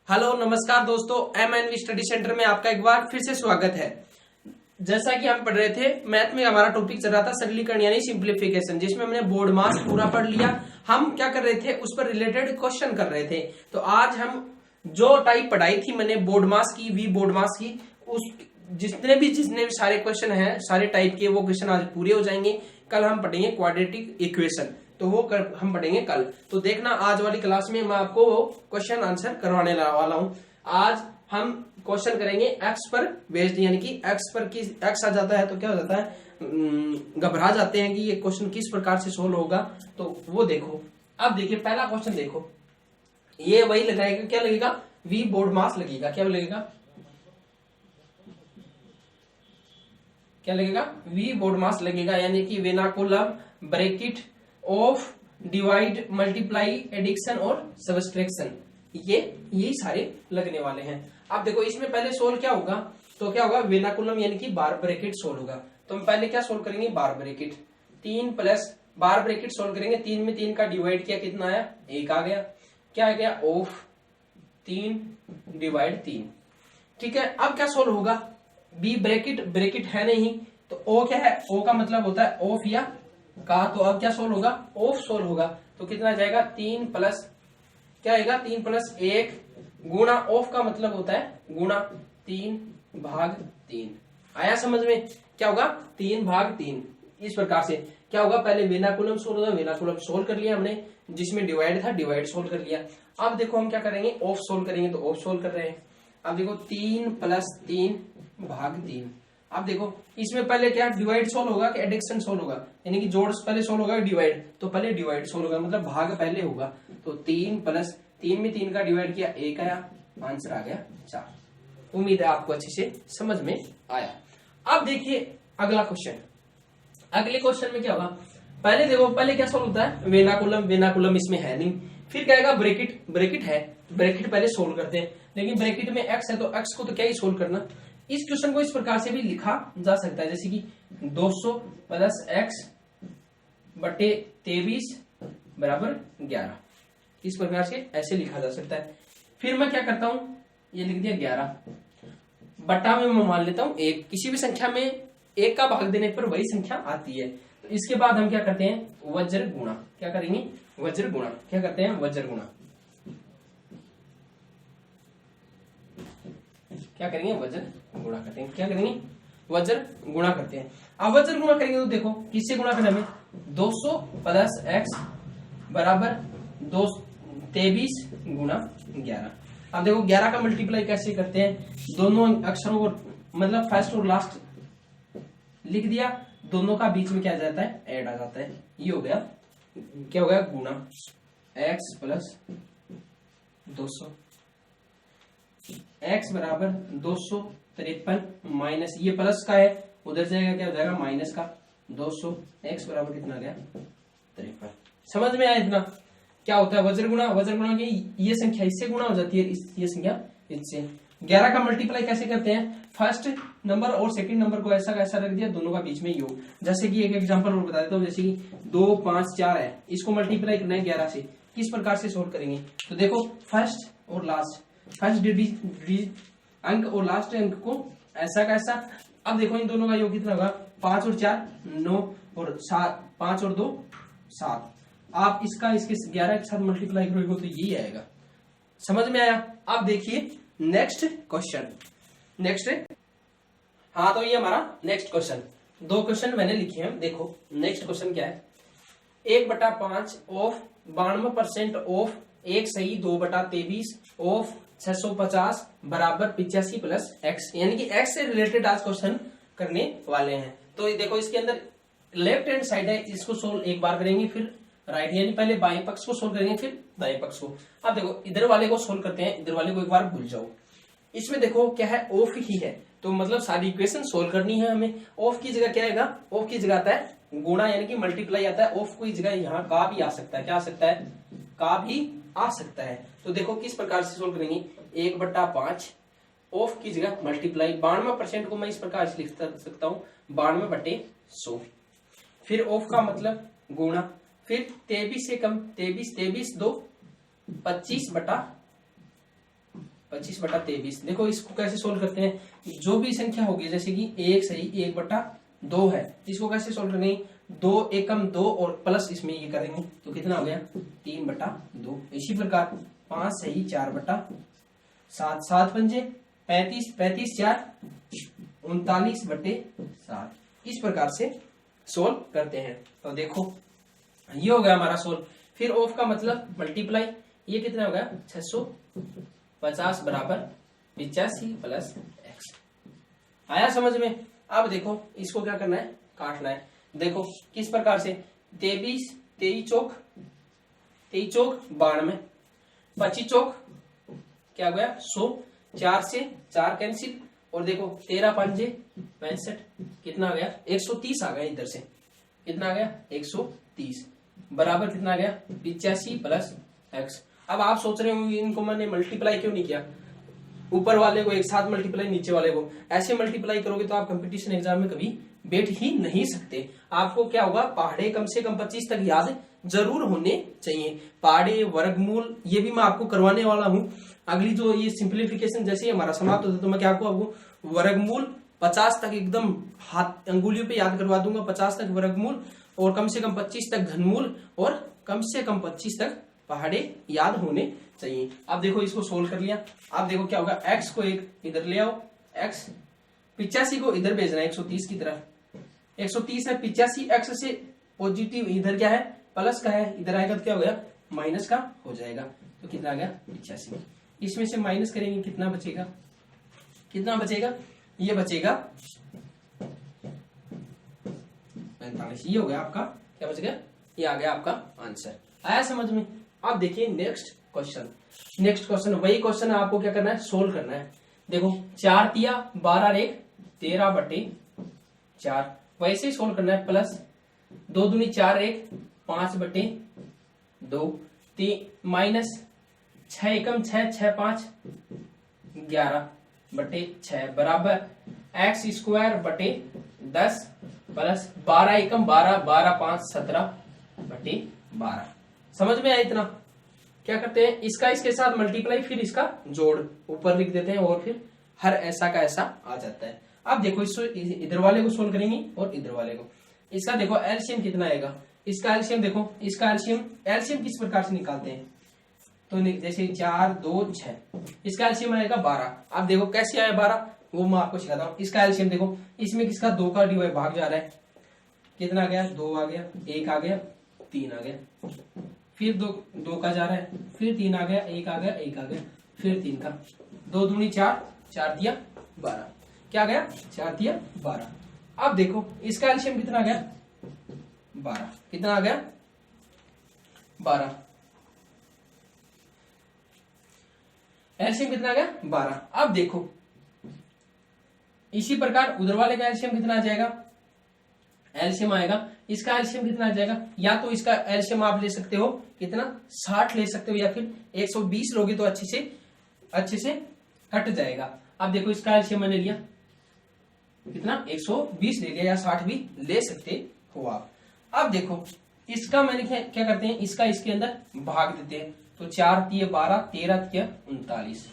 Hello नमस्कार दोस्तों, MNV study centre में आपका एक बार फिर से स्वागत है। जैसा कि हम पढ़ रहे थे मैथ में, हमारा टॉपिक चल रहा था सरलीकरण यानी सिंप्लीफिकेशन, जिसमें हमने बोर्ड मास पूरा पढ़ लिया। हम क्या कर रहे थे, उस पर रिलेटेड क्वेश्चन कर रहे थे। तो आज हम जो टाइप पढ़ाई थी मैंने बोर्ड मास की, वी बोर्ड मास की, उस जितने भी सारे क्वेश्चन हैं सारे टाइप के, वो क्वेश्चन आज पूरे हो जाएंगे। कल हम पढ़ेंगे क्वाड्रेटिक इक्वेशन, तो वो हम पढ़ेंगे कल। तो देखना आज वाली क्लास में मैं आपको वो क्वेश्चन आंसर करवाने वाला हूं। आज हम क्वेश्चन करेंगे एक्स पर बेस्ड, यानी कि एक्स पर की एक्स आ जाता है तो क्या हो जाता है, घबरा जाते हैं कि ये क्वेश्चन किस प्रकार से सोल्व होगा। तो वो देखो, अब देखिए पहला क्वेश्चन देखो, ये वही लगाएगा, क्या लगेगा, वी बोर्ड मास लगेगा। क्या लगेगा, क्या लगेगा, वी बोर्ड मास लगेगा, यानी कि vinculum bracket of divide multiply addition और सब्सट्रैक्शन, ये सारे लगने वाले हैं। अब देखो इसमें पहले सोल्व क्या होगा, तो क्या होगा, वेनाकुलम यानी कि बार ब्रैकेट सोल्व होगा। तो हम पहले क्या सोल्व करेंगे, बार ब्रैकेट, 3 प्लस बार ब्रैकेट सोल्व करेंगे, 3 में 3 का डिवाइड किया, कितना आया, 1 आ गया। क्या आ गया, ऑफ 3 डिवाइड 3। ठीक है, अब क्या सोल्व होगा, बी ब्रैकेट, ब्रैकेट है नहीं तो ओ क्या है, ओ का मतलब होता है ऑफ या का, तो अब क्या सोल्व होगा, ऑफ सोल्व होगा। तो कितना जाएगा, 3 प्लस क्या आएगा, 3 प्लस 1 गुणा, ऑफ का मतलब होता है गुणा 3 भाग 3। आया समझ में, क्या होगा, 3 भाग 3। इस प्रकार से क्या होगा, पहले वेनाकुलम सोल्व होगा, वेनाकुलम सोल्व कर लिया हमने, जिसमें डिवाइड था डिवाइड सोल्व कर लिया। अब देखो हम क्या करेंगे, ऑफ सोल्व करेंगे, तो ऑफ सोल्व कर रहे हैं। अब देखो 3 प्लस 3 भाग 3। अब देखो इसमें पहले क्या डिवाइड सोल्व होगा कि एडिक्शन सोल्व होगा, यानी कि जोड़ पहले सोल्व होगा डिवाइड, तो पहले डिवाइड सोल्व होगा, मतलब भाग पहले होगा। तो 3 प्लस 3 में 3 का डिवाइड किया, 1 आया, आंसर आ गया 4। उम्मीद है आपको अच्छे से समझ में आया। अब देखिए अगला क्वेश्चन, अगले क्वेश्चन में क्या होगा, पहले देखो पहले क्या सोल्व होता है, वेनाकुलम, वेनाकुलम इसमें है नहीं, फिर क्या आएगा, ब्रैकेट, ब्रैकेट है, ब्रैकेट पहले सोल्व करते हैं, लेकिन ब्रैकेट में एक्स है तो एक्स को तो क्या ही सोल्व करना। इस क्वेश्चन को इस प्रकार से भी लिखा जा सकता है, जैसे कि 200 प्लस एक्स बटे 23 बराबर 11, इस प्रकार से ऐसे लिखा जा सकता है। फिर मैं क्या करता हूं, ये लिख दिया 11 बटा में मैं मान लेता हूं 1, किसी भी संख्या में 1 का भाग देने पर वही संख्या आती है। तो इसके बाद हम क्या करते हैं, वज्र गुणा, क्या करेंगे, वज्र गुणा, क्या करते हैं, वज्र गुणा, क्या करेंगे, वज्र गुणा करते हैं, क्या करेंगे, वज्र गुणा करते हैं। अब वज्र गुणा करेंगे तो देखो किससे गुणा करें हमें, 200 प्लस एक्स बराबर 23 गुणा 11। अब देखो 11 का मल्टीप्लाई कैसे करते हैं, दोनों अक्षरों को मतलब फर्स्ट और लास्ट लिख दिया, दोनों का बीच में क्या आ जाता है, ऐड आ जाता है। ये हो गया, क्या हो गया, गुणा x प्लस 200, x बराबर 253 माइनस, ये प्लस का है उधर जाएगा, क्या हो जाएगा, माइनस का 200, x बराबर कितना गया, 53। समझ में आया इतना, क्या होता है वज्र गुणा, वज्र गुणा की ये संख्या इससे गुणा हो जाती है, ये संख्या इससे। 11 का मल्टीप्लाई कैसे करते हैं, फर्स्ट नंबर और सेकंड नंबर को ऐसा कैसा रख दिया, दोनों का बीच में योग। जैसे कि एक एग्जांपल और बता देता हूँ, जैसे कि 2 5 4 है, इसको मल्टीप्लाई करना है 11 से, किस प्रकार से सोल्व करेंगे, तो देखो फर्स्ट और लास्ट, फर्स्ट अंक और लास्ट अंक को ऐसा कैसा। अब देखो इन दोनों का योग कितना होगा, 5 और 4 9 और 7, 5 और 2 7। आप इसका इसके 11 के साथ मल्टीप्लाई करोगे तो यही आएगा। समझ में आया। अब देखिए नेक्स्ट क्वेश्चन, नेक्स्ट, हाँ तो ये हमारा नेक्स्ट क्वेश्चन, 2 क्वेश्चन मैंने लिखे हैं। देखो नेक्स्ट क्वेश्चन क्या है, 1/5 ऑफ 92% ऑफ 1 सही 2/23 ऑफ 650 बराबर 85 प्लस एक्स, यानी कि एक्स से रिलेटेड आज क्वेश्चन करने वाले हैं। तो देखो इसके अंदर लेफ्ट हैंड साइड है, इसको सोल्व एक बार करेंगे, फिर राइट, यानी पहले बाएं पक्ष को सोल्व करेंगे फिर दाएं पक्ष को। अब देखो इधर वाले को सोल्व करते हैं, इधर वाले को एक बार भूल जाओ। इसमें देखो क्या है, ऑफ ही है, तो मतलब सारी इक्वेशन सोल्व करनी है हमें। ऑफ की जगह क्या आएगा, ऑफ की जगह आता है गुणा, यानी कि मल्टीप्लाई आता है। ऑफ की जगह यहाँ का भी आ सकता है, क्या आ सकता है, का भी आ सकता है। तो देखो किस प्रकार से सोल्व करेंगे, 1/5 ऑफ की जगह मल्टीप्लाई, 92% को मैं इस प्रकार से लिख सकता हूँ 92/100, फिर ऑफ का मतलब गुणा, फिर 23 से कम 23 23 2 25/100 25 बटा 23। देखो इसको कैसे सोल्व करते हैं, जो भी संख्या होगी जैसे कि 1 सही 1 बटा 2 है, इसको कैसे सोल्व करेंगे, 2 एकम 2 और प्लस इसमें ये करेंगे तो कितना हो गया 3 बटा 2। इसी प्रकार 5 सही 4 बटा 7, 7 पंजे 35, 35 4 39 बटे 7। इस प्रकार से सोल्व करते हैं। तो देखो ये हो गया हमारा सोल्व। फिर ऑफ का मतलब मल्टीप्लाई, ये कितना हो गया 650 बराबर 85 प्लस एक्स। आया समझ में। अब देखो इसको क्या करना है, काटना है। देखो किस प्रकार से, 23 चौक 92, 25 चौक क्या हो गया 100, 4 से 4 कैंसिल, और देखो 13 पंजे 65, कितना आ गया 130 आ गया। इधर से कितना आ गया 130 बराबर कितना आ गया 85 प्लस एक्स। अब आप सोच रहे होंगे इनको मैंने मल्टीप्लाई क्यों नहीं किया, ऊपर वाले को एक साथ मल्टीप्लाई, नीचे वाले को ऐसे मल्टीप्लाई करोगे तो आप कंपटीशन एग्जाम में कभी बैठ ही नहीं सकते। आपको क्या होगा, पहाड़े कम से कम 25 तक याद जरूर होने चाहिए। पहाड़े, वर्गमूल ये भी मैं आपको करवाने वाला हूँ। अगली जो ये सिंप्लीफिकेशन जैसे हमारा समाप्त होता है तो मैं क्या आपको वर्गमूल 50 तक एकदम हाथ अंगुलियों पे याद करवा दूंगा, 50 तक वर्गमूल और कम से कम 25 तक घनमूल और कम से कम 25 तक पहाड़े याद होने चाहिए। अब देखो इसको सोल्व कर लिया। अब देखो क्या होगा, x को एक इधर ले आओ, x 85 को इधर भेजना है 130 की तरफ, 130 है 85, x से पॉजिटिव इधर क्या है प्लस का है, इधर आएगा तो क्या हो गया माइनस का हो जाएगा। तो कितना आ गया 85। इसमें से माइनस करेंगे कितना बचेगा, कितना बचेगा, ये बचेगा 45। ये हो गया आपका क्या बच गया, ये आ गया आपका आंसर। आया समझ में। अब देखिए नेक्स्ट क्वेश्चन वही क्वेश्चन है, आपको क्या करना है सोल्व करना है। देखो 4 तिया 12 एक 13 बटे 4, वैसे ही सोल्व करना है। प्लस 2 दूनी 4 एक 5 बटे 2, माइनस 6 एकम 6 6 5 11 बटे 6 बराबर एक्स स्क्वायर बटे 10 प्लस 12 एकम 12 12 5 17 बटे 12। समझ में आया इतना। क्या करते हैं, इसका इसके साथ मल्टीप्लाई, फिर इसका जोड़ ऊपर लिख देते हैं और फिर हर ऐसा का ऐसा आ जाता है। अब देखो इसको इधर वाले को सोल्व करेंगे और इधर वाले को। इसका देखो एलसीएम कितना आएगा, इसका एलसीएम देखो, इसका एलसीएम किस प्रकार से निकालते हैं, तो जैसे 4 2 6, इसका एलसीएम आएगा 12। अब देखो कैसे आया 12, वो मैं आपको सिखाता हूँ। इसका एलसीएम देखो, इसमें किसका 2 का डिवाइड भाग जा रहा है, कितना आ गया 2 आ गया, 1 आ गया 3 आ गया, फिर 2 का जा रहा है, फिर 3 आ गया, 1 आ गया 1 आ गया, फिर 3 का, 2 दूनी 4 4 तिया 12, क्या आ गया 4 तिया 12। अब देखो इसका एलसीएम कितना आ गया 12, कितना आ गया 12, एलसीएम कितना आ गया 12। अब देखो इसी प्रकार उधर वाले का एलसीएम कितना आ जाएगा, एलसीएम आएगा, इसका एलसीएम कितना आ जाएगा, या तो इसका एलसीएम आप ले सकते हो कितना 60 ले सकते हो, या फिर 120 लोगे तो अच्छे से कट जाएगा। अब देखो इसका एलसीएम मैंने लिया कितना 120 ले लिया, या 60 भी ले सकते हो आप। अब देखो इसका मैंने क्या करते हैं, इसका इसके अंदर भाग देते हैं, तो 4 तिया 12 13 तिया 39।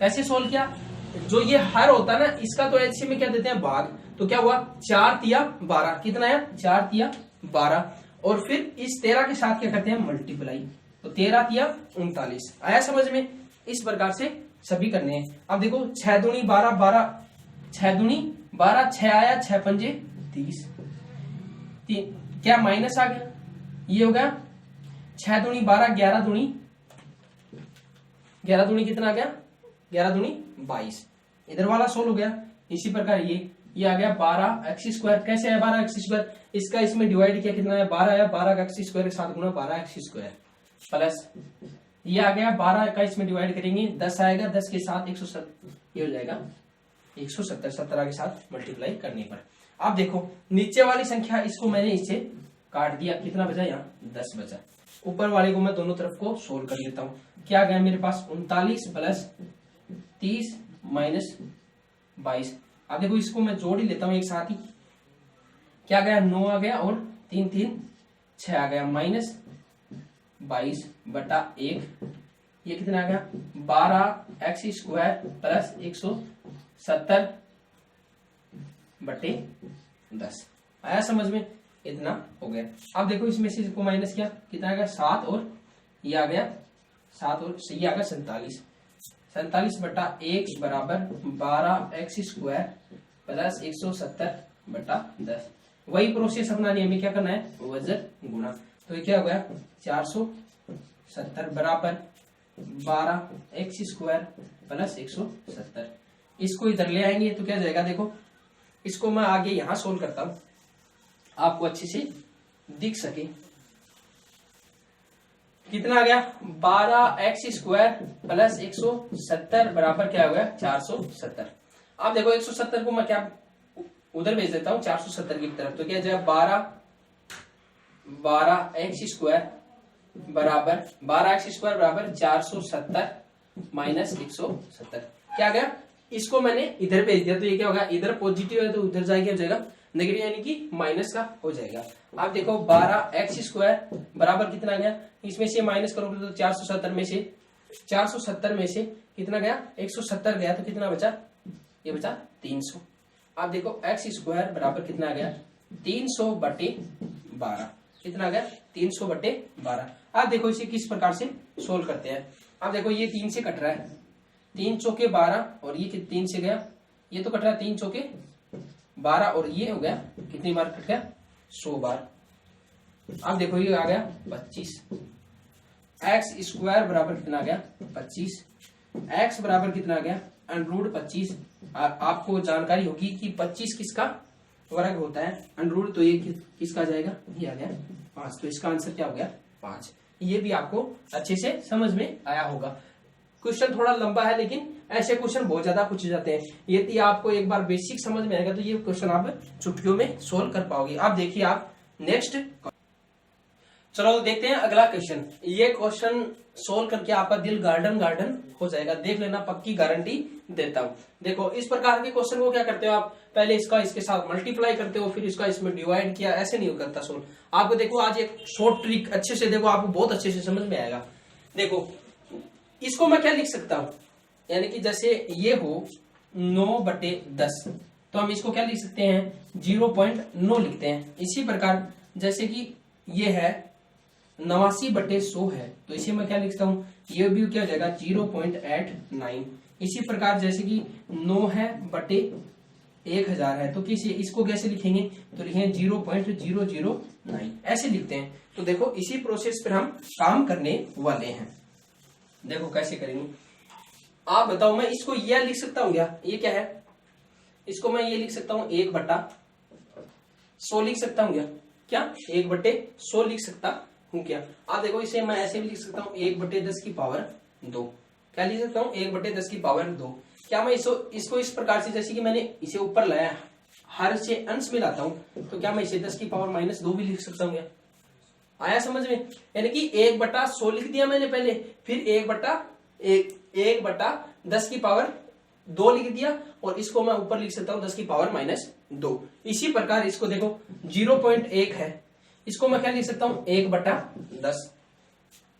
कैसे सोल्व किया, जो ये हर होता है ना इसका तो एलसीएम में क्या देते हैं भाग, तो क्या हुआ 4 तिया 12, कितना है 4 तिया 12, और फिर इस 13 के साथ क्या करते हैं मल्टीप्लाई, तो 13 तिया 39। आया समझ में। इस प्रकार से सभी करने हैं। अब देखो 6 दूनी 12 12, 6 दूनी 12, 6 आया 6 पंजे 30, क्या माइनस आ गया, ये हो गया 6 दूनी 12 11 दूनी कितना आ गया 11 दूनी 22। इधर वाला सोल्व हो गया। इसी प्रकार ये आ गया 12 एक्स स्क्वायर। कैसे आया 12 एक्स स्क्वायर, इसका इसमें डिवाइड किया कितना है 12 आया, 12 का एक्स स्क्वायर के साथ गुना 12 एक्स स्क्वायर, प्लस ये आ गया 12 का इसमें डिवाइड करेंगे 10 आएगा, 10 के साथ 170, ये हो जाएगा 170, 17 के साथ मल्टीप्लाई करने पर। अब देखो नीचे वाली संख्या इसको मैंने इससे काट दिया, कितना बचा यहाँ 10 बचा। ऊपर वाले को मैं दोनों तरफ को सोल्व कर लेता हूँ। क्या गया मेरे पास 39 प्लस 30 माइनस 22। अब देखो इसको मैं जोड़ ही लेता हूँ एक साथ ही, क्या गया 9 आ गया और 3 6 आ गया, माइनस 22 बटा 1 ये कितना आ गया 12x² प्लस 170 बटे 10। आया समझ में? इतना हो गया। अब देखो इसमें से इसको माइनस किया, कितना आ गया 7 और ये आ गया 7 और ये आ गया 47 बटा 1 बराबर 12x² प्लस 170 बटा 10। वही प्रोसेस अपनानी, हमें क्या करना है वजन गुणा। तो ये क्या हो गया 470 बराबर 12x² प्लस 170। इसको इधर ले आएंगे तो क्या जाएगा, देखो इसको मैं आगे यहां सोल्व करता हूं आपको अच्छे से दिख सके। कितना आ गया 12x² प्लस 170 बराबर क्या हो गया 470। अब देखो 170 को मैं क्या उधर भेज देता हूं 470 की तरफ, तो क्या जाएगा 12x² बराबर 470 माइनस 170। क्या गया, इसको मैंने इधर भेज दिया तो ये क्या होगा, इधर पॉजिटिव है तो उधर जाएगा हो जाएगा नेगेटिव, यानी कि माइनस का हो जाएगा। अब देखो 12x² बराबर कितना आ गया, इसमें से माइनस करोगे तो 470 में से कितना गया 170 गया, तो कितना बचा, ये बचा 300। अब देखो x² बराबर कितना आ गया 300 बटे 12, कितना आ गया 300 बटे 12। अब देखो इसे किस प्रकार से सोल्व करते हैं। अब देखो ये 3 से कट रहा है, 3 चौके 12 और ये 3 से गया, ये तो कट रहा है 3 चौके 12 और ये हो गया कितनी बार कट गया 100 बार। अब देखो ये आ गया 25, x² बराबर कितना आ गया 25, x बराबर कितना आ गया √25। आपको जानकारी होगी कि 25 किसका वर्ग होता है √, तो ये किसका जाएगा, ये आ गया 5। तो इसका आंसर क्या हो गया 5। ये भी आपको अच्छे से समझ में आया होगा। क्वेश्चन थोड़ा लंबा है लेकिन ऐसे क्वेश्चन बहुत ज्यादा पूछे जाते हैं। यदि आपको एक बार बेसिक समझ में आएगा तो ये क्वेश्चन आप चुटकियों में सोल्व कर पाओगे। अब देखिए आप नेक्स्ट, चलो देखते हैं अगला क्वेश्चन। ये क्वेश्चन सोल्व करके आपका दिल गार्डन हो जाएगा, देख लेना, पक्की गारंटी देता हूं। देखो इस प्रकार के क्वेश्चन को क्या करते हो आप, पहले इसका इसके साथ मल्टीप्लाई करते हो, फिर इसका इसमें डिवाइड किया, ऐसे नहीं करता सोल्व। आपको देखो आज एक शॉर्ट ट्रिक अच्छे से देखो, आपको बहुत अच्छे से समझ में आएगा। देखो इसको मैं क्या लिख सकता हूं, यानी कि जैसे ये हो 9/10, तो हम इसको क्या लिख सकते हैं 0.9 लिखते हैं। इसी प्रकार जैसे कि ये है 89/100 है, तो इसे मैं क्या लिखता हूं, ये भी क्या हो जाएगा 0.89। इसी प्रकार जैसे कि 9 है बटे 1000 है, तो किसी इसको कैसे लिखेंगे, तो लिखेंगे 0.009, ऐसे लिखते हैं। तो देखो इसी प्रोसेस पर हम काम करने वाले हैं। देखो कैसे करेंगे आप बताओ। मैं इसको यह लिख सकता हूं क्या, ये क्या है, इसको मैं ये लिख सकता हूं 1/100 लिख सकता हूं क्या 1/100 लिख सकता हूं क्या। आप देखो इसे मैं ऐसे भी लिख सकता हूं 1/10 की पावर 2। क्या लिख सकता हूं 1/10 की पावर 2। क्या मैं इसको इस प्रकार से, जैसे कि मैंने इसे ऊपर लाया, हर से अंश में लाता हूं, तो क्या मैं इसे 10 की पावर -2 भी लिख सकता हूं क्या। आया समझ में, यानी कि 1/100 लिख दिया मैंने पहले, फिर 1/10 की पावर 2 लिख दिया, और इसको मैं ऊपर लिख सकता हूं 10 की पावर -2। इसी प्रकार इसको देखो 0.1 है, इसको मैं क्या लिख सकता हूं 1/10।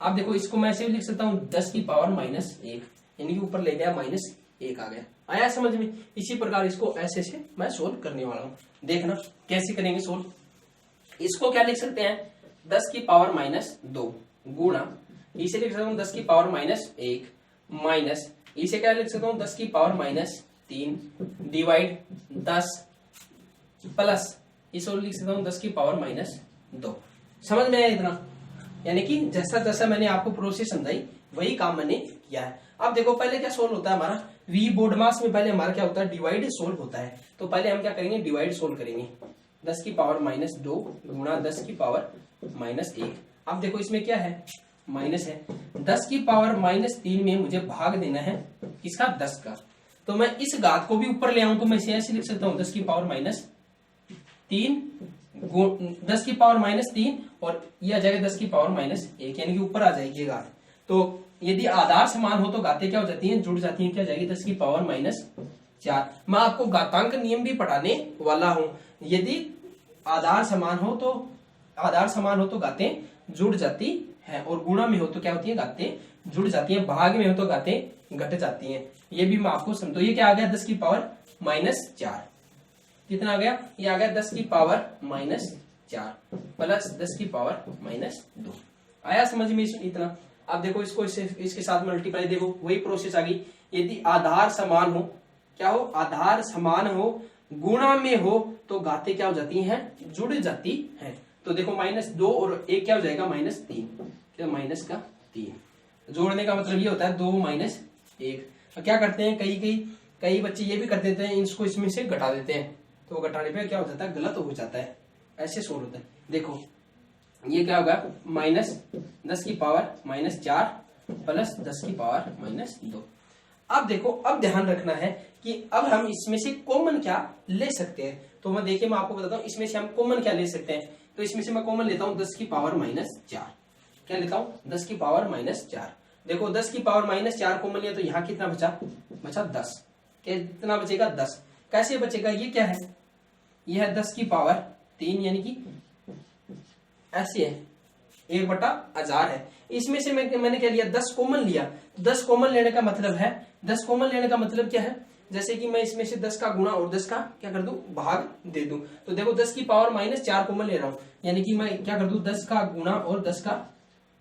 अब देखो इसको मैं ऐसे भी लिख सकता हूं 10 की पावर -1, यानी कि ऊपर ले गया -1 आ गया। आया समझ में। इसी प्रकार इसको ऐसे से मैं सोल्व करने वाला हूं, देखना कैसे करेंगे सोल्व। इसको क्या लिख सकते हैं 10 की पावर -2 गुणा, इसे लिख सकता हूं 10 की पावर -1 माइनस, इसे क्या लिख सकता हूं 10 की पावर -3 डिवाइड 10 प्लस, इसे लिख सकता हूं 10 की पावर -2। समझ में आया इतना, यानी कि जैसा जैसा मैंने आपको प्रोसेस समझाई वही काम मैंने किया है। अब देखो पहले क्या सोल्व होता है हमारा, वी बोर्ड मास में पहले हमारा क्या होता है डिवाइड सोल्व होता है। तो पहले हम क्या करेंगे डिवाइड सोल्व करेंगे, 10 की पावर -2 गुणा 10 की पावर -1। अब देखो इसमें क्या है माइनस है, 10 की पावर -3 में मुझे भाग देना है किसका 10 का। तो मैं इस घात को भी ऊपर ले आऊं तो मैं इसे ऐसे लिख सकता हूं 10 की पावर -3 10 की पावर -3 और ये आ जाएगा 10 की पावर -1, यानी कि ऊपर आ जाएगी ये घात। तो यदि आधार समान हो तो घातें क्या हो जाती हैं जुड़ जाती हैं, क्या जाएगी 10 की पावर -4। मैं आपको घातांक नियम भी पढ़ाने वाला हूं। यदि आधार समान हो तो घातें जुड़ जाती है, और गुणा में हो तो क्या होती है घातें जुड़ जाती हैं, भाग में हो तो घातें घट जाती हैं। ये भी मैं आपको समझो। ये क्या आ गया 10 की पावर -4, कितना आ गया, ये आ गया 10 की पावर -4 प्लस 10 की पावर -2। आया समझ में इतना। अब देखो इसको इसके साथ मल्टीप्लाई, देखो वही प्रोसेस आ गई। यदि आधार समान हो, क्या हो, आधार समान हो, गुणा में हो तो घातें क्या हो जाती हैं, जुड़ जाती हैं। तो देखो -2 और 1 क्या हो जाएगा -3, क्या -3। जोड़ने का मतलब ये होता है 2 - 1। क्या करते हैं कई बच्चे ये भी कर देते हैं, इसको इसमें से घटा देते हैं, तो घटाने पे क्या हो जाता है, गलत हो जाता है। ऐसे सोल्व होता है। देखो ये क्या होगा, -10 की पावर -4 प्लस 10 की पावर -2। अब देखो, अब ध्यान रखना है कि अब हम इसमें से कॉमन क्या ले सकते हैं। तो मैं देखिए, मैं आपको बताता हूँ इसमें से हम कॉमन क्या ले सकते हैं। तो इसमें से मैं कॉमन लेता हूँ 10 की पावर -4। क्या लेता हूँ, 10 की पावर -4। देखो 10 की पावर -4 कॉमन लिया तो यहाँ कितना बचा 10। कितना बचेगा 10। कैसे बचेगा, ये क्या है, ये है 10 की पावर 3, यानी कि ऐसे है 1/1000 है। इसमें से मैंने क्या लिया, 10 कॉमन लिया। 10 कॉमन लेने का मतलब है, 10 कॉमन लेने का मतलब क्या है, जैसे कि मैं इसमें से 10 का गुणा और 10 का क्या कर दूं, भाग दे दूं। तो देखो 10 की पावर -4 कॉमन ले रहा हूं, यानी कि मैं क्या कर दूं, 10 का गुणा और 10 का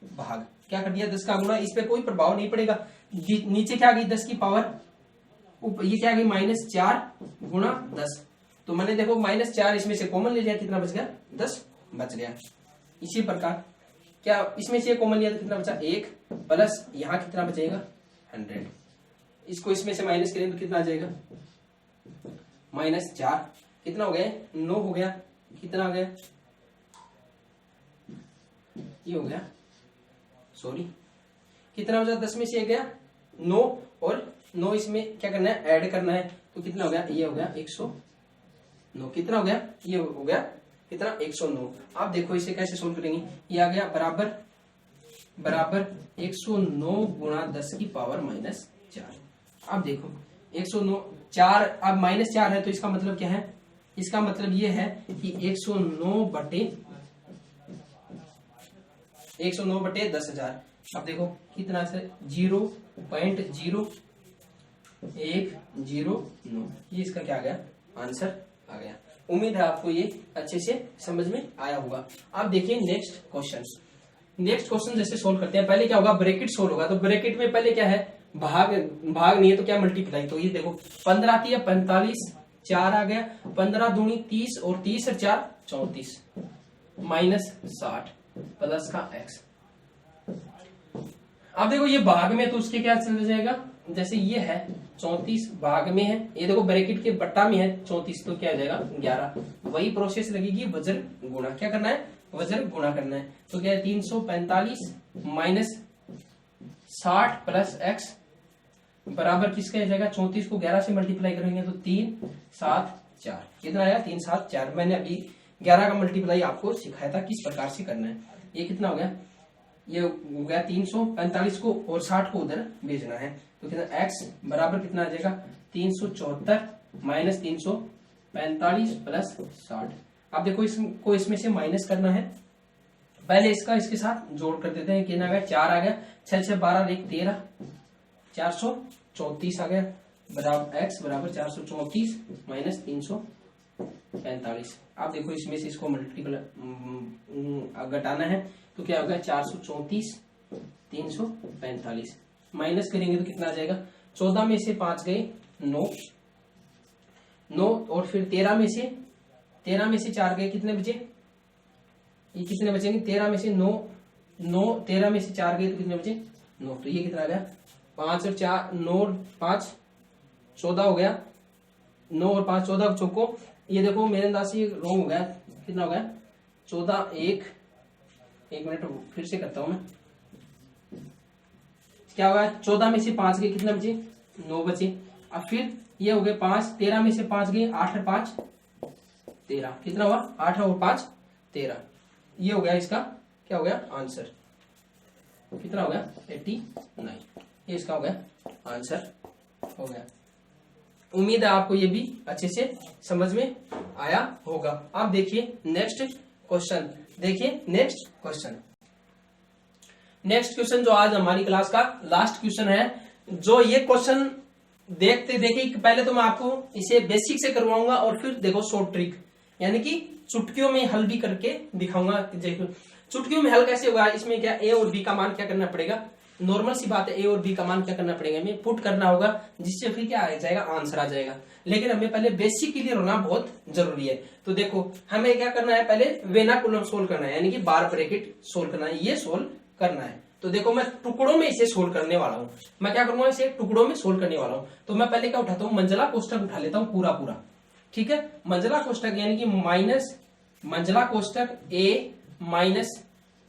भाग। क्या कर दिया, 10 का गुणा, इस पे कोई प्रभाव नहीं पड़ेगा। नीचे क्या आ गई 10 की पावर, ये क्या आ गई -4 गुणा 10। तो मैंने देखो -4 इसमें से कॉमन ले लिया, कितना बच गया, 10 बच गया। इसी प्रकार क्या इसमें से कॉमन लिया तो कितना बचा 1 प्लस यहाँ कितना बचेगा 100। इसको इसमें से माइनस करें तो कितना आ जाएगा, -4 कितना हो गया 9 हो गया, कितना हो गया, ये हो गया, सॉरी कितना हो गया, 10 में से 1 गया 9 और 9 इसमें क्या करना है, ऐड करना है। तो कितना हो गया, ये हो गया 109। कितना हो गया, ये हो गया कितना 109। आप देखो इसे कैसे सोल्व करेंगे, ये आ गया बराबर 109 गुणा 10 की पावर -4। अब देखो 109 4, अब -4 है तो इसका मतलब क्या है, इसका मतलब ये है कि 109 बटे 10,000। अब देखो कितना से 0.0109, ये इसका क्या आ गया, आंसर आ गया। उम्मीद है आपको ये अच्छे से समझ में आया होगा। अब देखिए नेक्स्ट क्वेश्चन जैसे सोल्व करते हैं। पहले क्या होगा, ब्रैकेट सोल्व होगा। तो ब्रैकेट में पहले क्या है, भाग नहीं है तो क्या मल्टीप्लाई। तो ये देखो 15 की 45, 4 आ गया, 15 दूनी 30 और 30 और 4 34 -60 प्लस का x। अब देखो ये भाग में तो उसके क्या चल जाएगा, जैसे ये है 34 भाग में है, ये देखो ब्रैकेट के बट्टा में है 34, तो क्या आ जाएगा 11। वही प्रोसेस लगेगी, वजन गुणा। क्या करना है, वजन गुणा करना है। तो क्या है 345 -60 प्लस x बराबर किसका आ जाएगा, 34 को 11 से मल्टीप्लाई करेंगे तो 3 7 4, कितना आया 3 7 4। मैंने अभी 11 का मल्टीप्लाई आपको सिखाया था किस प्रकार से करना है। ये कितना हो गया, ये हो गया 345 को और 60 को उधर भेजना है। तो कितना x बराबर कितना आ जाएगा 374 -345 प्लस 60। अब देखो इसको इसमें से माइनस करना है। पहले इसका इसके साथ जोड़ कर देते हैं। कितना आ गया 4 आ गया, 6 6 12 1 13, 434 आ गया, बराबर x बराबर 434 -345। आप देखो इसमें से इसको मल्टीपल घटाना है तो क्या होगा 434 345 माइनस करेंगे तो कितना आ जाएगा, 14 में से 5 गए 9 और फिर 13 में से 4 गए, कितने बचे, ये कितने बचेंगे 13 में से 9 13 में से 4 गए तो कितने बचे 9। तो ये कितना आ गया 5 और 4 9 और 5 14 हो गया, 9 और 5 14 चौको। ये देखो मेरे अंदाज से रॉन्ग हो गया, कितना हो गया 14 एक मिनट फिर से करता हूं मैं। क्या होगा 14 में से 5 गए, कितने बचे 9 बचे। अब फिर ये हो गए 5, 13 में से 5 गए 8 और 5 13, कितना हुआ 8 और 5 13। ये हो गया इसका क्या हो गया आंसर, कितना हो गया 89। ये इसका हो गया आंसर हो गया। उम्मीद है आपको ये भी अच्छे से समझ में आया होगा। आप देखिए नेक्स्ट क्वेश्चन, नेक्स्ट क्वेश्चन जो आज हमारी क्लास का लास्ट क्वेश्चन है, जो ये क्वेश्चन देखते देखिए पहले तो मैं आपको इसे बेसिक से करवाऊंगा और फिर देखो शॉर्ट ट्रिक, यानी कि चुटकियों में हल भी करके दिखाऊंगा। चुटकियों में हल कैसे होगा, इसमें क्या ए और बी का मान क्या करना पड़ेगा, नॉर्मल सी बात है, ए और बी का मान क्या करना पड़ेगा, हमें पुट करना होगा, जिससे फिर क्या आ जाएगा, आंसर आ जाएगा। लेकिन हमें पहले बेसिक क्लियर होना बहुत जरूरी है। तो देखो हमें क्या करना है, पहले वेनाकुलम सोल्व करना है, यानी कि बार ब्रैकेट सोल्व करना है, ये सोल्व करना है। तो देखो मैं टुकड़ों में इसे सोल्व करने वाला हूं, मैं क्या करूंगा, इसे टुकड़ों में सोल्व करने वाला हूं। तो मैं पहले क्या उठाता हूं, मंजिला कोष्ठक उठा लेता हूं पूरा पूरा, ठीक है। मंजिला कोष्ठक यानी कि माइनस मंजिला कोष्ठक ए माइनस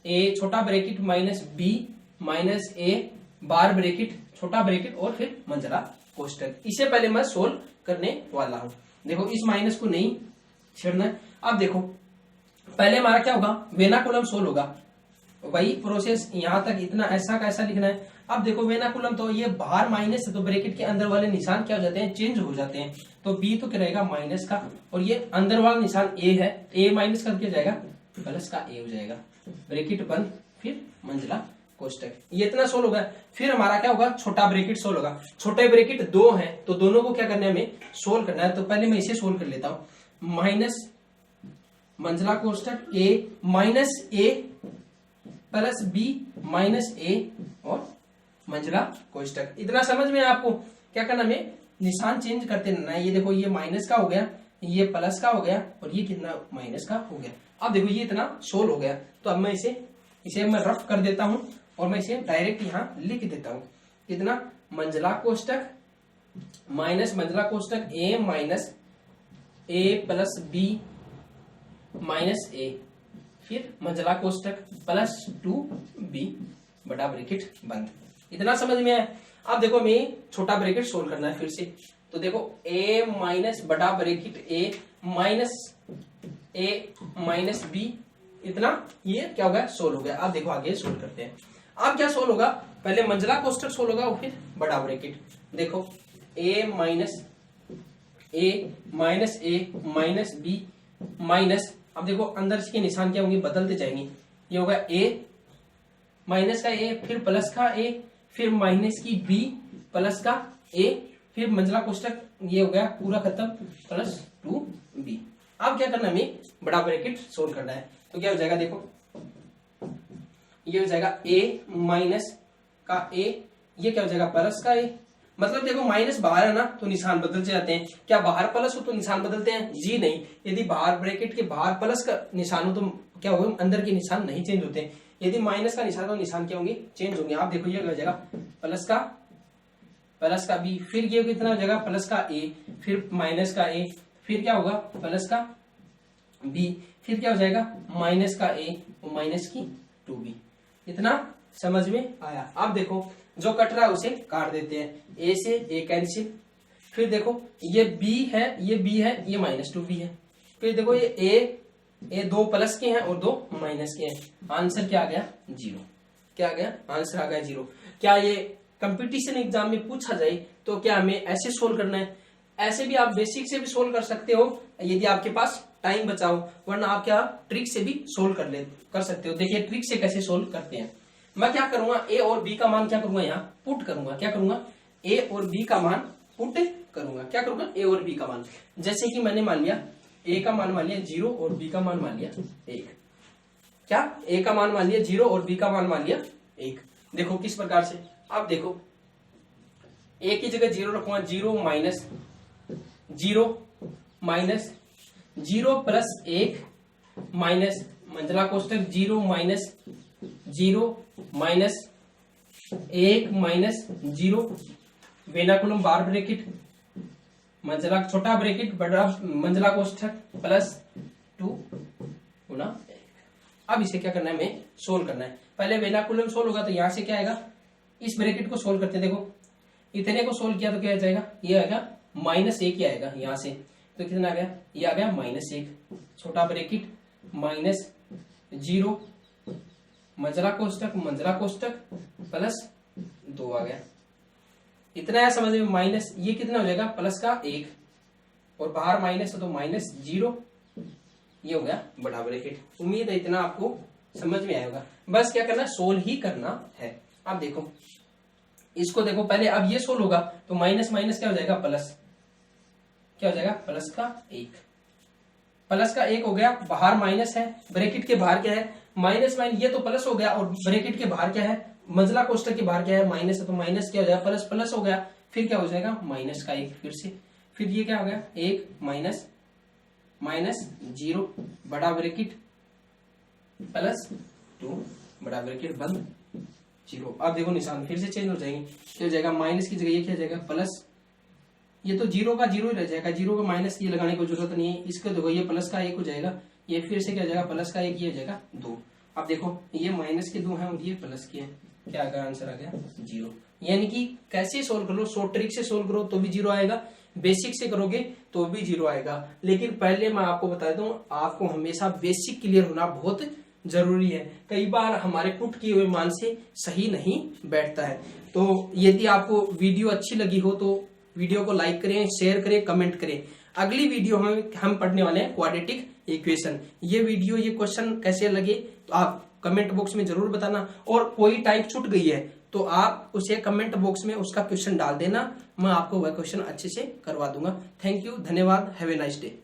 ए छोटा ब्रैकेट माइनस बी माइनस ए बार ब्रैकेट छोटा ब्रैकेट और फिर मंजिला कोष्ठक, इसे पहले मैं सोल्व करने वाला हूं। देखो इस माइनस को नहीं छेड़ना है। अब देखो पहले हमारा क्या होगा, वेनाकुलम सोल्व होगा, वही प्रोसेस यहां तक इतना ऐसा का ऐसा लिखना है। अब देखो वेनाकुलम तो ये बाहर माइनस है, तो ब्रैकेट के अंदर वाले निशान क्या हो जाते हैं, चेंज हो जाते हैं। तो बी तो क्या रहेगा, माइनस का, और ये अंदर वाला निशान ए है, ए माइनस का क्या जाएगा, प्लस का ए हो जाएगा, ब्रैकेट बंद, फिर मंजिला कोष्ठक, ये इतना सोल्व होगा। फिर हमारा क्या होगा, छोटा ब्रैकेट सोल्व होगा। छोटे ब्रैकेट दो है, तो दोनों को क्या करना है, हमें सोल्व करना है। तो पहले मैं इसे सोल्व कर लेता हूं, माइनस मंजिला कोष्ठक ए माइनस ए प्लस बी माइनस ए और मंजिला कोष्ठक, इतना समझ में आपको क्या करना, हमें निशान चेंज करते रहना है। ये देखो ये माइनस का हो गया, ये प्लस का हो गया, और ये कितना माइनस का हो गया। अब देखो ये इतना सोल्व हो गया। तो अब मैं इसे मैं रफ कर देता हूं और मैं इसे डायरेक्ट यहां लिख देता हूं, कितना, मंजिला कोष्ठक माइनस मंजिला कोष्ठक ए माइनस ए प्लस बी माइनस ए, फिर मंजिला कोष्ठक प्लस 2b बड़ा ब्रैकेट बंद, इतना समझ में आया। अब देखो हमें छोटा ब्रैकेट सोल्व करना है फिर से। तो देखो a माइनस बड़ा ब्रैकेट a माइनस b, इतना ये क्या हो गया, सोल्व हो गया। अब देखो आगे सोल्व करते हैं। अब क्या सोल्व होगा, पहले मंजिला कोष्ठक सोल्व होगा और फिर बड़ा ब्रैकेट। देखो a minus a minus b minus, अब देखो अंदर के निशान क्या होंगे, बदलते जाएंगे। ये होगा a माइनस का a, फिर प्लस का a, फिर माइनस की b प्लस का a, फिर मंजिला कोष्ठक ये हो गया पूरा खत्म, प्लस 2b। अब क्या करना, हमें बड़ा ब्रैकेट सोल्व करना है। तो क्या हो जाएगा, देखो ये हो जाएगा a माइनस का a, ये क्या हो जाएगा, प्लस का a। मतलब देखो माइनस बाहर है ना, तो निशान बदलते जाते हैं। क्या बाहर प्लस हो तो निशान बदलते हैं, जी नहीं। यदि बाहर ब्रैकेट के बाहर प्लस का निशान हो तो क्या होगा, अंदर के निशान नहीं चेंज होते हैं। यदि माइनस का निशान हो तो निशान क्या होंगे, चेंज होंगे। आप देखो ये हो जाएगा प्लस का बी, फिर ये कितना हो जाएगा, प्लस का ए, फिर माइनस का ए, फिर क्या होगा, प्लस का बी, फिर क्या हो जाएगा, माइनस का ए और माइनस की 2b। इतना समझ में आया। अब देखो जो कट रहा है उसे काट देते हैं, ए से ए कैंसिल। फिर देखो ये b है, ये b है, ये माइनस 2b है। फिर देखो ये ए दो प्लस के हैं और दो माइनस के हैं। आंसर क्या आ गया, 0। क्या आ गया, आंसर आ गया 0। क्या ये कंपटीशन एग्जाम में पूछा जाए तो क्या हमें ऐसे सोल्व करना है, ऐसे भी आप बेसिक से भी सोल्व कर सकते हो यदि आपके पास टाइम बचाओ, वरना आप क्या ट्रिक से भी सोल्व कर सकते हो। देखिए ट्रिक से कैसे सोल्व करते हैं। मैं क्या करूंगा, ए और बी का मान क्या करूंगा, यहाँ पुट करूंगा। क्या करूंगा, ए और बी का मान पुट करूंगा। क्या करूंगा, ए और बी का मान, जैसे कि मैंने मान लिया ए का मान मान लिया 0 और बी का मान मान लिया 1। क्या, ए का मान मान लिया 0 और बी का मान मान लिया 1। देखो किस प्रकार से, आप देखो ए की जगह 0 रखूंगा, 0 माइनस 0 प्लस 1 माइनस मंजिला कोष्ठक 0 माइनस 1 माइनस 0 वेनाकुलम बार ब्रैकेट मंजिला छोटा ब्रैकेट बड़ा मंजिला कोष्ठक प्लस 2 गुना 1। अब इसे क्या करना है, हमें सोल्व करना है। पहले वेनाकुलम सोल्व होगा तो यहां से क्या आएगा, इस ब्रैकेट को सोल्व करते हैं। देखो इतने को सोल्व किया तो क्या आ जाएगा, ये आएगा -1 आएगा यहाँ से। तो कितना आ गया, ये आ गया -1 छोटा ब्रैकेट माइनस 0 मंजिला कोष्ठक प्लस 2 आ गया। इतना है समझ में, माइनस ये कितना हो जाएगा, प्लस का 1 और बाहर माइनस है तो -0, ये हो गया बड़ा ब्रैकेट। उम्मीद है इतना आपको समझ में आएगा। बस क्या करना है, सोल्व ही करना है। अब देखो इसको देखो पहले, अब ये सोल्व होगा तो माइनस माइनस क्या हो जाएगा प्लस, क्या हो जाएगा प्लस का 1, प्लस का 1 हो गया, बाहर माइनस है, ब्रैकेट के बाहर क्या है माइनस माइनस, ये तो प्लस हो गया और ब्रैकेट के बाहर क्या है, मंझला कोष्ठक के बाहर क्या है माइनस है, तो माइनस क्या हो जाएगा प्लस प्लस हो गया, फिर क्या हो जाएगा माइनस का 1 फिर से, फिर ये क्या हो गया 1 माइनस माइनस 0 बड़ा ब्रैकेट प्लस 2 बड़ा ब्रैकेट बंद 0। अब देखो निशान फिर से चेंज हो जाएंगे, क्या हो जाएगा माइनस की जगह ये क्या हो जाएगा प्लस, ये तो 0 का 0 ही रह जाएगा, 0 का माइनस ये लगाने की जरूरत नहीं है, इसको देखो ये प्लस का 1 हो जाएगा, ये फिर से क्या हो जाएगा प्लस का 1 ये हो जाएगा 2। अब देखो ये माइनस के 2 हैं और ये प्लस के हैं, क्या आ गया आंसर आ गया 0। यानी कि कैसे सोल्व कर लो, शॉर्ट ट्रिक से सोल्व करो तो भी 0 आएगा, बेसिक से करोगे तो भी 0 आएगा। लेकिन पहले मैं आपको बता दूं, आपको हमेशा बेसिक क्लियर होना बहुत जरूरी है, कई बार हमारे पुट किए हुए मान से सही नहीं बैठता है। तो यदि आपको वीडियो अच्छी लगी हो तो वीडियो को लाइक करें, शेयर करें, कमेंट करें। अगली वीडियो में हम पढ़ने वाले हैं क्वाड्रेटिक इक्वेशन। ये वीडियो ये क्वेश्चन कैसे लगे तो आप कमेंट बॉक्स में जरूर बताना, और कोई टाइप छूट गई है तो आप उसे कमेंट बॉक्स में उसका क्वेश्चन डाल देना, मैं आपको वह क्वेश्चन अच्छे से करवा दूंगा। थैंक यू, धन्यवाद, हैव ए नाइस डे।